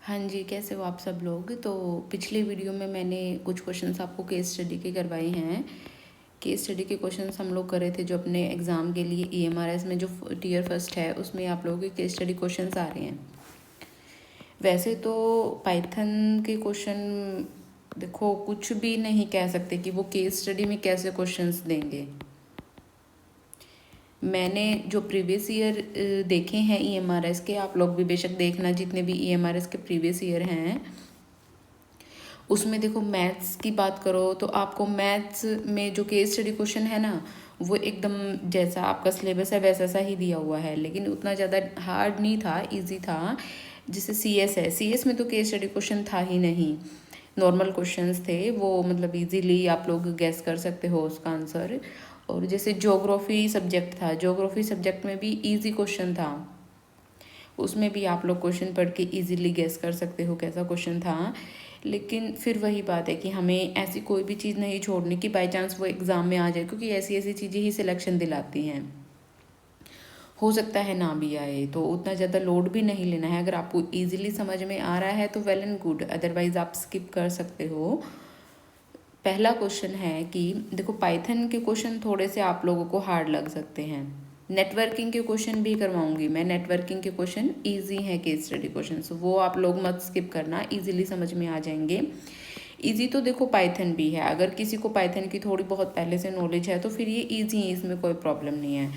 हाँ जी, कैसे हो आप सब लोग। तो पिछले वीडियो में मैंने कुछ क्वेश्चंस आपको केस स्टडी के करवाए हैं। केस स्टडी के क्वेश्चंस हम लोग करे थे जो अपने एग्ज़ाम के लिए ईएमआरएस में जो टीयर फर्स्ट है उसमें आप लोगों के केस स्टडी क्वेश्चंस आ रहे हैं। वैसे तो पाइथन के क्वेश्चन देखो कुछ भी नहीं कह सकते कि वो केस स्टडी में कैसे क्वेश्चंस देंगे। मैंने जो प्रीवियस ईयर देखे हैं ईएमआरएस के, आप लोग भी बेशक देखना जितने भी ईएमआरएस के प्रीवियस ईयर हैं, उसमें देखो मैथ्स की बात करो तो आपको मैथ्स में जो केस स्टडी क्वेश्चन है ना वो एकदम जैसा आपका सिलेबस है वैसा सा ही दिया हुआ है, लेकिन उतना ज़्यादा हार्ड नहीं था, इजी था। जैसे सीएस है, सीएस में तो केस स्टडी क्वेश्चन था ही नहीं, नॉर्मल क्वेश्चंस थे वो, मतलब इजीली आप लोग गैस कर सकते हो उसका आंसर। और जैसे ज्योग्राफी सब्जेक्ट था, ज्योग्राफी सब्जेक्ट में भी इजी क्वेश्चन था, उसमें भी आप लोग क्वेश्चन पढ़ के इजीली गेस कर सकते हो कैसा क्वेश्चन था। लेकिन फिर वही बात है कि हमें ऐसी कोई भी चीज़ नहीं छोड़नी कि बाई चांस वो एग्ज़ाम में आ जाए, क्योंकि ऐसी ऐसी चीज़ें ही सिलेक्शन दिलाती हैं। हो सकता है ना भी आए, तो उतना ज़्यादा लोड भी नहीं लेना है। अगर आपको ईजिली समझ में आ रहा है तो वेल एंड गुड, अदरवाइज़ आप स्किप कर सकते हो। पहला क्वेश्चन है कि देखो पाइथन के क्वेश्चन थोड़े से आप लोगों को हार्ड लग सकते हैं। नेटवर्किंग के क्वेश्चन भी करवाऊंगी मैं, नेटवर्किंग के क्वेश्चन इजी हैं केस स्टडी क्वेश्चन, वो आप लोग मत स्किप करना, इजीली समझ में आ जाएंगे। इजी तो देखो पाइथन भी है, अगर किसी को पाइथन की थोड़ी बहुत पहले से नॉलेज है तो फिर ये इजी है, इसमें कोई प्रॉब्लम नहीं है।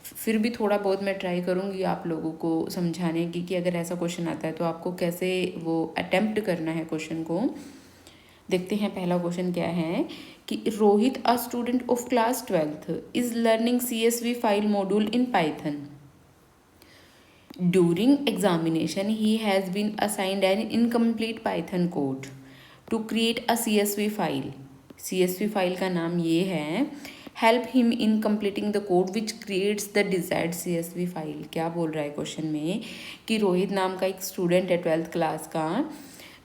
फिर भी थोड़ा बहुत मैं ट्राई करूँगी आप लोगों को समझाने की कि अगर ऐसा क्वेश्चन आता है तो आपको कैसे वो अटेम्प्ट करना है क्वेश्चन को। देखते हैं पहला क्वेश्चन क्या है कि Rohit a student of class 12th is learning CSV file module in Python. During examination he has been assigned an incomplete Python code to create a CSV file. CSV file का नाम ये है। Help him in completing the code which creates the desired CSV file. क्या बोल रहा है question में कि रोहित नाम का एक स्टूडेंट है 12th क्लास का,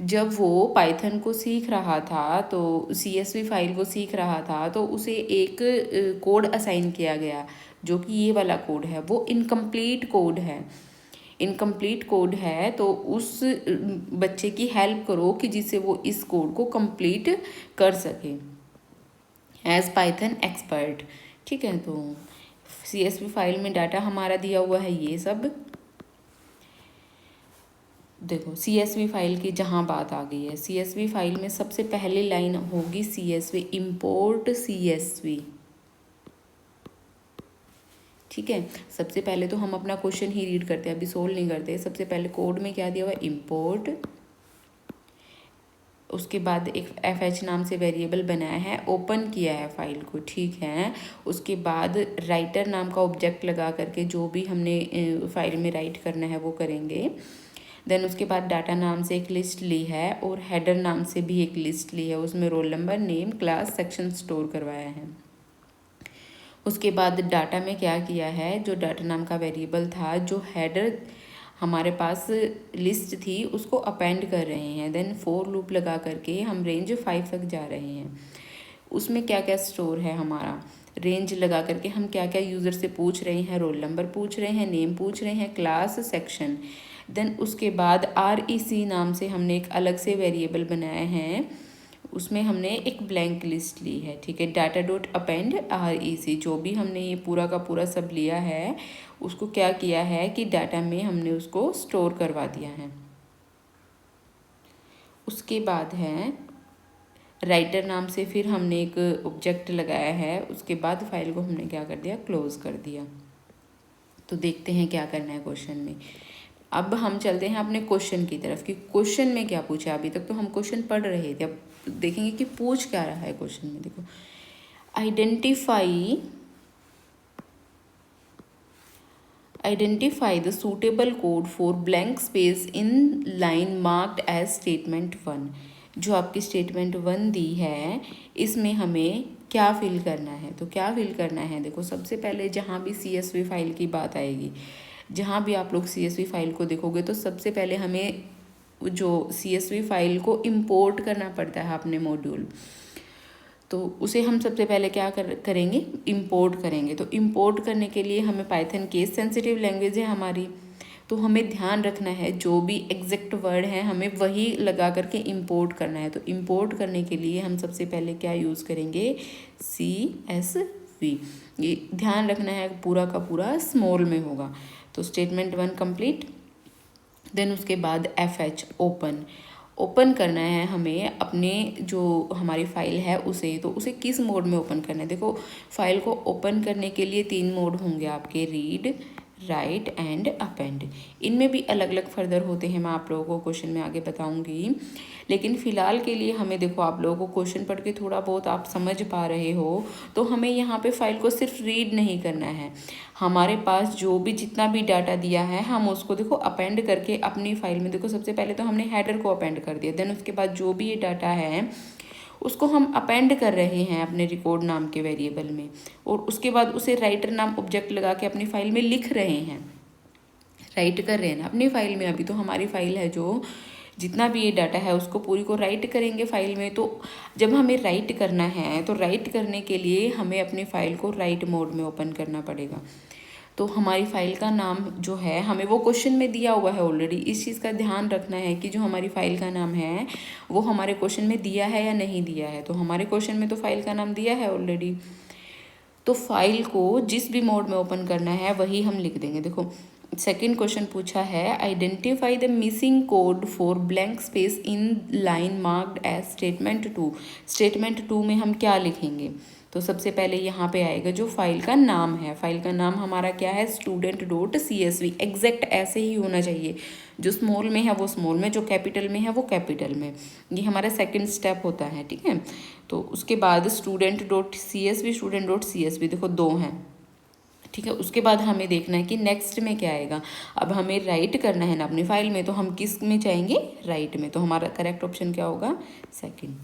जब वो पाइथन को सीख रहा था तो CSV फाइल को सीख रहा था तो उसे एक कोड असाइन किया गया, जो कि ये वाला कोड है वो इनकम्प्लीट कोड है। इनकम्प्लीट कोड है तो उस बच्चे की हेल्प करो कि जिससे वो इस कोड को कंप्लीट कर सके एज पाइथन एक्सपर्ट। ठीक है, तो CSV फाइल में डाटा हमारा दिया हुआ है ये सब। देखो CSV फाइल की जहाँ बात आ गई है, CSV फाइल में सबसे पहली लाइन होगी CSV इम्पोर्ट CSV। ठीक है, सबसे पहले तो हम अपना क्वेश्चन ही रीड करते हैं, अभी सोल्व नहीं करते। सबसे पहले कोड में क्या दिया हुआ है, इम्पोर्ट, उसके बाद एक FH नाम से वेरिएबल बनाया है, ओपन किया है फाइल को। ठीक है, उसके बाद राइटर नाम का ऑब्जेक्ट लगा करके जो भी हमने फाइल में राइट करना है वो करेंगे। देन उसके बाद डाटा नाम से एक लिस्ट ली है और हेडर नाम से भी एक लिस्ट ली है, उसमें roll number, name, class, section store करवाया है। उसके बाद डाटा में क्या किया है, जो डाटा नाम का वेरिएबल था, जो हेडर हमारे पास लिस्ट थी उसको अपेंड कर रहे हैं। देन फॉर लूप लगा करके हम रेंज 5 तक जा रहे हैं। उसमें क्या क्या स्टोर है हमारा, रेंज लगा करके हम क्या क्या यूज़र से पूछ रहे हैं, रोल नंबर पूछ रहे हैं, नेम पूछ रहे हैं, क्लास, सेक्शन। देन उसके बाद REC नाम से हमने एक अलग से वेरिएबल बनाए हैं, उसमें हमने एक ब्लैंक लिस्ट ली है। ठीक है, डाटा डॉट अपेंड REC, जो भी हमने ये पूरा का पूरा सब लिया है उसको क्या किया है कि डाटा में हमने उसको स्टोर करवा दिया है। उसके बाद है राइटर नाम से फिर हमने एक ऑब्जेक्ट लगाया है, उसके बाद फाइल को हमने क्या कर दिया, क्लोज कर दिया। तो देखते हैं क्या करना है क्वेश्चन में। अब हम चलते हैं अपने क्वेश्चन की तरफ कि क्वेश्चन में क्या पूछा। अभी तक तो हम क्वेश्चन पढ़ रहे थे, अब देखेंगे कि पूछ क्या रहा है क्वेश्चन में। देखो, identify the suitable code for blank space in line marked as statement 1। जो आपकी स्टेटमेंट 1 दी है इसमें हमें क्या फिल करना है, तो क्या फिल करना है, देखो सबसे पहले जहाँ भी CSV फाइल की बात आएगी, जहाँ भी आप लोग CSV फाइल को देखोगे तो सबसे पहले हमें जो CSV फाइल को इंपोर्ट करना पड़ता है अपने मॉड्यूल, तो उसे हम सबसे पहले क्या करेंगे, इंपोर्ट करेंगे। तो इंपोर्ट करने के लिए हमें पाइथन केस सेंसिटिव लैंग्वेज है हमारी, तो हमें ध्यान रखना है जो भी एग्जैक्ट वर्ड है हमें वही लगा करके इंपोर्ट करना है। तो इंपोर्ट करने के लिए हम सबसे पहले क्या यूज़ करेंगे, CSV। ये ध्यान रखना है पूरा का पूरा स्मॉल में होगा। तो स्टेटमेंट 1 कंप्लीट। देन उसके बाद FH ओपन करना है हमें अपने जो हमारी फाइल है उसे। तो उसे किस मोड में ओपन करना है, देखो फाइल को ओपन करने के लिए 3 मोड होंगे आपके, रीड, राइट एंड अपेंड। इनमें भी अलग अलग फर्दर होते हैं, मैं आप लोगों को क्वेश्चन में आगे बताऊंगी। लेकिन फ़िलहाल के लिए हमें देखो आप लोगों को क्वेश्चन पढ़ के थोड़ा बहुत आप समझ पा रहे हो, तो हमें यहाँ पे फाइल को सिर्फ रीड नहीं करना है, हमारे पास जो भी जितना भी डाटा दिया है हम उसको देखो अपेंड करके अपनी फाइल में, देखो सबसे पहले तो हमने हेडर को अपेंड कर दिया, देन उसके बाद जो भी ये डाटा है उसको हम अपेंड कर रहे हैं अपने रिकॉर्ड नाम के वेरिएबल में, और उसके बाद उसे राइटर नाम ऑब्जेक्ट लगा के अपनी फाइल में लिख रहे हैं, राइट कर रहे हैं ना अपनी फाइल में। अभी तो हमारी फाइल है जो जितना भी ये डाटा है उसको पूरी को राइट करेंगे फाइल में। तो जब हमें राइट करना है तो राइट करने के लिए हमें अपनी फाइल को राइट मोड में ओपन करना पड़ेगा। तो हमारी फाइल का नाम जो है हमें वो क्वेश्चन में दिया हुआ है ऑलरेडी, इस चीज़ का ध्यान रखना है कि जो हमारी फाइल का नाम है वो हमारे क्वेश्चन में दिया है या नहीं दिया है। तो हमारे क्वेश्चन में तो फाइल का नाम दिया है ऑलरेडी, तो फाइल को जिस भी मोड में ओपन करना है वही हम लिख देंगे। देखो सेकंड क्वेश्चन पूछा है, identify the missing code for blank space in line marked as statement 2। Statement 2 में हम क्या लिखेंगे, तो सबसे पहले यहाँ पे आएगा जो फाइल का नाम है, फाइल का नाम हमारा क्या है, student.csv। एग्जैक्ट ऐसे ही होना चाहिए, जो स्मॉल में है वो स्मॉल में, जो कैपिटल में है वो कैपिटल में। ये हमारा सेकंड स्टेप होता है, ठीक है। तो उसके बाद student.csv, student.csv देखो 2 हैं, ठीक है। उसके बाद हमें देखना है कि नेक्स्ट में क्या आएगा। अब हमें राइट करना है ना अपनी फाइल में, तो हम किस में चाहेंगे, राइट में। तो हमारा करेक्ट ऑप्शन क्या होगा, सेकंड।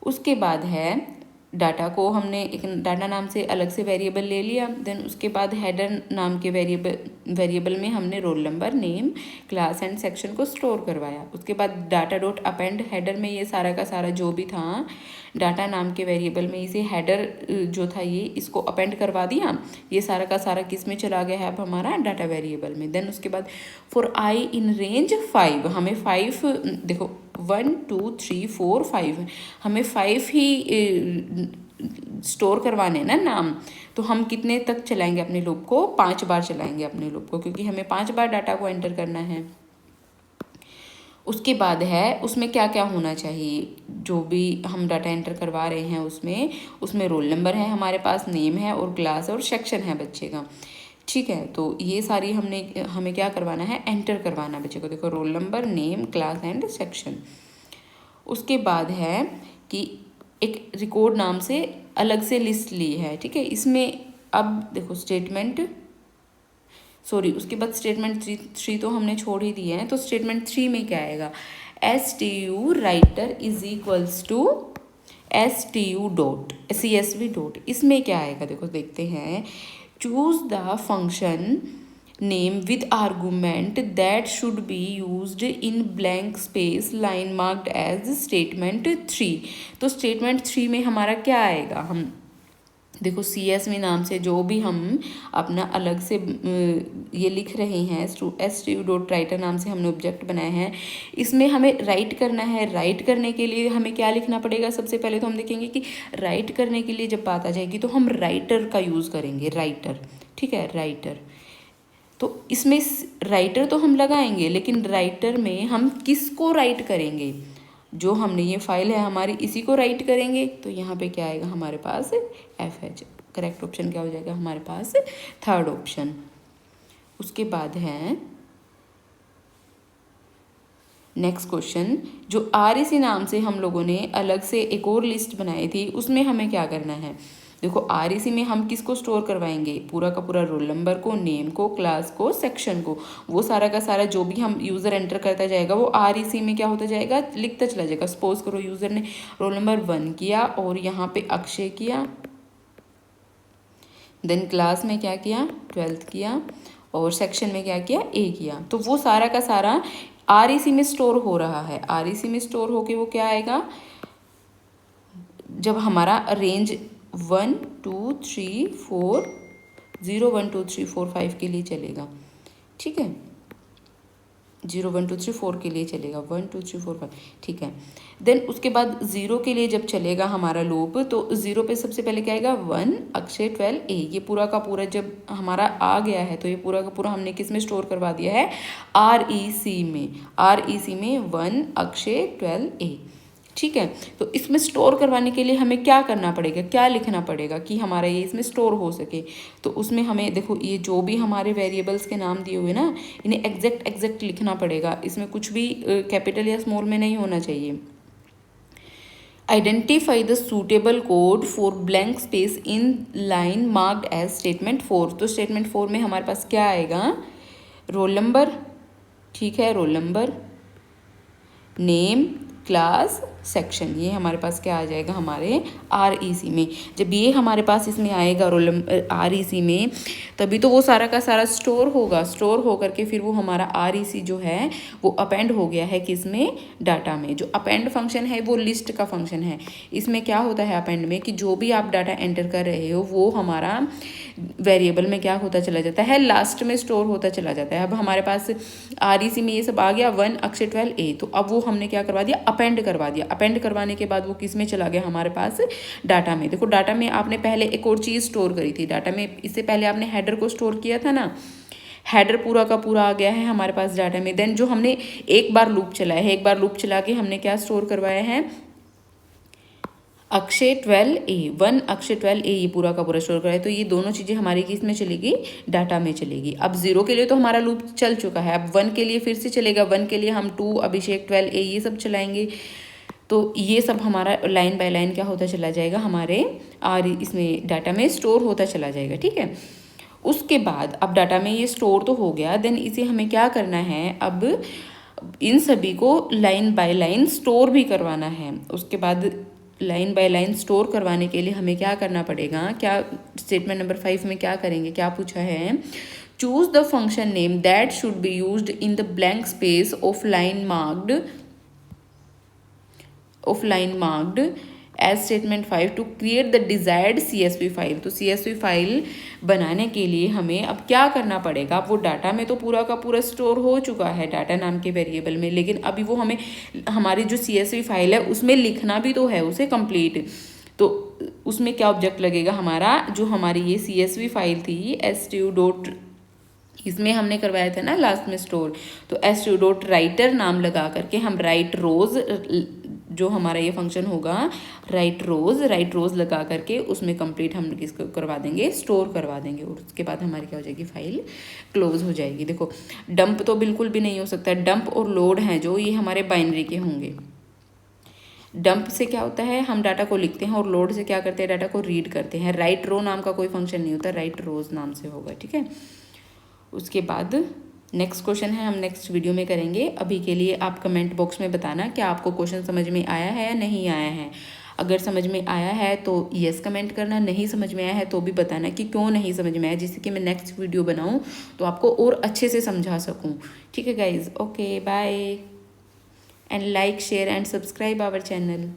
उसके बाद है डाटा को हमने एक डाटा नाम से अलग से वेरिएबल ले लिया, देन उसके बाद हेडर नाम के वेरिएबल में हमने roll number, name, class and section को स्टोर करवाया। उसके बाद डाटा डॉट अपेंड हेडर में ये सारा का सारा जो भी था डाटा नाम के वेरिएबल में, इसे हेडर जो था ये इसको अपेंड करवा दिया। ये सारा का सारा किस में चला गया है, अब हमारा डाटा वेरिएबल में। देन उसके बाद फॉर आई इन रेंज 5, हमें 5 देखो 1 2 3 4 5 हमें 5 ही स्टोर करवाने ना नाम। तो हम कितने तक चलाएंगे अपने लूप को, 5 बार चलाएंगे अपने लूप को, क्योंकि हमें 5 बार डाटा को एंटर करना है। उसके बाद है उसमें क्या क्या होना चाहिए, जो भी हम डाटा एंटर करवा रहे हैं उसमें रोल नंबर है हमारे पास, नेम है और क्लास और सेक्शन है बच्चे का, ठीक है। तो ये सारी हमें क्या करवाना है, एंटर करवाना बच्चे को। देखो roll number, name, class and section. उसके बाद है कि एक रिकॉर्ड नाम से अलग से लिस्ट ली है, ठीक है। इसमें अब देखो उसके बाद स्टेटमेंट 3 तो हमने छोड़ ही दिए हैं। तो स्टेटमेंट 3 में क्या आएगा, STU writer is equals to STU dot CSV dot. इसमें क्या आएगा देखो देखते हैं, choose the function name with argument that should be used in blank space line marked as statement 3। तो statement 3 में हमारा क्या आएगा, हम देखो CSV नाम से जो भी हम अपना अलग से ये लिख रहे हैं, STU डॉट राइटर नाम से हमने ऑब्जेक्ट बनाया है, इसमें हमें राइट करना है। राइट करने के लिए हमें क्या लिखना पड़ेगा, सबसे पहले तो हम देखेंगे कि राइट करने के लिए जब बात आ जाएगी तो हम राइटर का यूज़ करेंगे, राइटर, ठीक है, राइटर। तो इसमें राइटर तो हम लगाएंगे, लेकिन राइटर में हम किसको राइट करेंगे, जो हमने ये फाइल है हमारी इसी को राइट करेंगे। तो यहाँ पे क्या आएगा हमारे पास, FH। करेक्ट ऑप्शन क्या हो जाएगा हमारे पास, थर्ड ऑप्शन। उसके बाद है नेक्स्ट क्वेश्चन, जो REC नाम से हम लोगों ने अलग से एक और लिस्ट बनाई थी, उसमें हमें क्या करना है। देखो REC में हम किसको स्टोर करवाएंगे, पूरा का पूरा रोल नंबर को, नेम को, क्लास को, सेक्शन को। वो सारा का सारा जो भी हम यूज़र एंटर करता जाएगा वो REC में क्या होता जाएगा, लिखता चला जाएगा। सपोज करो यूज़र ने रोल नंबर 1 किया और यहाँ पे अक्षय किया, देन क्लास में क्या किया, 12th किया, और सेक्शन में क्या किया, A किया। तो वो सारा का सारा REC में स्टोर हो रहा है। REC में स्टोर होके वो क्या आएगा, जब हमारा रेंज 1 2 3 4 0 1 2 3 4 5 के लिए चलेगा, ठीक है। 0 1 2 3 4 के लिए चलेगा, 1 2 3 4 5, ठीक है। देन उसके बाद 0 के लिए जब चलेगा हमारा लूप, तो 0 पे सबसे पहले क्या आएगा 1 अक्षय 12 ए। ये पूरा का पूरा जब हमारा आ गया है तो ये पूरा का पूरा हमने किस में स्टोर करवा दिया है, REC में, REC में 1 अक्षय 12 ए, ठीक है। तो इसमें स्टोर करवाने के लिए हमें क्या करना पड़ेगा, क्या लिखना पड़ेगा कि हमारा ये इसमें स्टोर हो सके। तो उसमें हमें देखो ये जो भी हमारे वेरिएबल्स के नाम दिए हुए ना, इन्हें एग्जैक्ट लिखना पड़ेगा, इसमें कुछ भी कैपिटल या स्मॉल में नहीं होना चाहिए। Identify the suitable code for blank space in line marked as statement 4। तो स्टेटमेंट 4 में हमारे पास क्या आएगा, रोल नंबर, ठीक है, roll number, name, class, section, ये हमारे पास क्या आ जाएगा हमारे REC में। जब ये हमारे पास इसमें आएगा रोल REC में, तभी तो वो सारा का सारा स्टोर होगा। स्टोर होकर के फिर वो हमारा REC जो है वो अपेंड हो गया है किसमें, डाटा में। जो अपेंड फंक्शन है वो लिस्ट का फंक्शन है। इसमें क्या होता है अपेंड में कि जो भी आप डाटा एंटर कर रहे हो वो हमारा वेरिएबल में क्या होता चला जाता है, लास्ट में स्टोर होता चला जाता है। अब हमारे पास REC में ये सब आ गया 1 अक्षय 12 ए, तो अब वो हमने क्या करवा दिया, अपेंड करवा दिया। अपेंड करवाने के बाद वो किस में चला गया हमारे पास, डाटा में। देखो डाटा में आपने पहले एक और चीज़ स्टोर करी थी, डाटा में इससे पहले आपने हेडर को स्टोर किया था ना, हेडर पूरा का पूरा आ गया है हमारे पास डाटा में। देन जो हमने एक बार लूप चलाया है, एक बार लूप चला के हमने क्या स्टोर करवाया है, अक्षय 12 ए, 1 अक्षय 12 ए, ये पूरा का पूरा स्टोर कराए। तो ये दोनों चीज़ें हमारी किस में चलेगी, डाटा में चलेगी। अब 0 के लिए तो हमारा लूप चल चुका है, अब 1 के लिए फिर से चलेगा। 1 के लिए हम 2 अभिषेक 12 ए ये सब चलाएंगे। तो ये सब हमारा लाइन बाय लाइन क्या होता चला जाएगा हमारे इसमें डाटा में स्टोर होता चला जाएगा, ठीक है। उसके बाद अब डाटा में ये स्टोर तो हो गया, देन इसे हमें क्या करना है, अब इन सभी को लाइन बाय लाइन स्टोर भी करवाना है। उसके बाद लाइन बाय लाइन स्टोर करवाने के लिए हमें क्या करना पड़ेगा, क्या स्टेटमेंट नंबर 5 में क्या करेंगे, क्या पूछा है, choose the function name that should be used in the blank space of line marked as statement 5 to create the desired CSV file. तो CSV फाइल बनाने के लिए हमें अब क्या करना पड़ेगा, अब वो डाटा में तो पूरा का पूरा स्टोर हो चुका है डाटा नाम के वेरिएबल में, लेकिन अभी वो हमें हमारी जो CSV फाइल है उसमें लिखना भी तो है उसे कंप्लीट। तो उसमें क्या ऑब्जेक्ट लगेगा हमारा, जो हमारी ये CSV फाइल थी stu. इसमें हमने करवाया था ना लास्ट में स्टोर, तो stu.writer नाम लगा करके हम राइट रोज, जो हमारा ये फंक्शन होगा राइट रोज लगा करके उसमें कंप्लीट हम इसको करवा देंगे, स्टोर करवा देंगे। और उसके बाद हमारी क्या हो जाएगी, फाइल क्लोज हो जाएगी। देखो डंप तो बिल्कुल भी नहीं हो सकता, डंप और लोड हैं जो ये हमारे बाइनरी के होंगे। डंप से क्या होता है, हम डाटा को लिखते हैं, और लोड से क्या करते हैं, डाटा को रीड करते हैं। राइट रो नाम का कोई फंक्शन नहीं होता, राइट रोज नाम से होगा, ठीक है। उसके बाद नेक्स्ट क्वेश्चन है, हम नेक्स्ट वीडियो में करेंगे। अभी के लिए आप कमेंट बॉक्स में बताना कि आपको क्वेश्चन समझ में आया है या नहीं आया है। अगर समझ में आया है तो यस कमेंट करना, नहीं समझ में आया है तो भी बताना कि क्यों नहीं समझ में आया, जिससे कि मैं नेक्स्ट वीडियो बनाऊं तो आपको और अच्छे से समझा सकूं। ठीक है guys, okay bye, and like share and subscribe our channel.